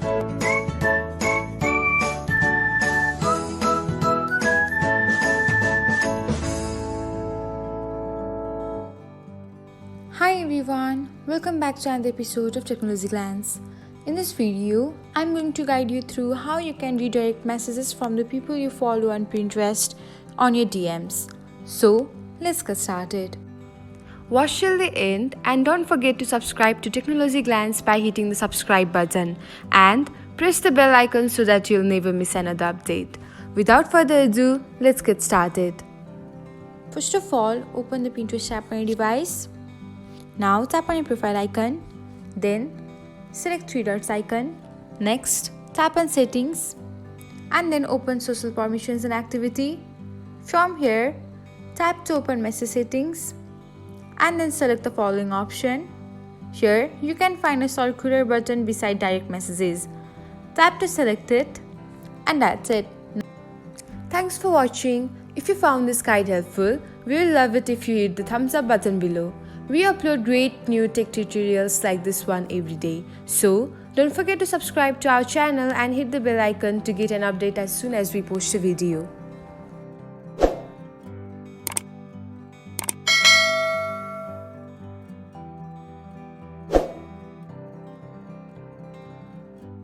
Hi everyone, welcome back to another episode of Technologyglance. In this video, I'm going to guide you through how you can redirect messages from the people you follow on Pinterest on your DMs. So, let's get started. Watch till the end and don't forget to subscribe to Technologyglance by hitting the subscribe button and press the bell icon so that you'll never miss another update. Without further ado, let's get started. First of all, open the Pinterest app on your device. Now tap on your profile icon, then select three dots icon. Next, tap on settings and then open social permissions and activity. From here, tap to open message settings and then select the following option. Here, you can find a circular button beside direct messages. Tap to select it and that's it. Thanks for watching. If you found this guide helpful, we will love it if you hit the thumbs up button below. We upload great new tech tutorials like this one every day. So, don't forget to subscribe to our channel and hit the bell icon to get an update as soon as we post a video.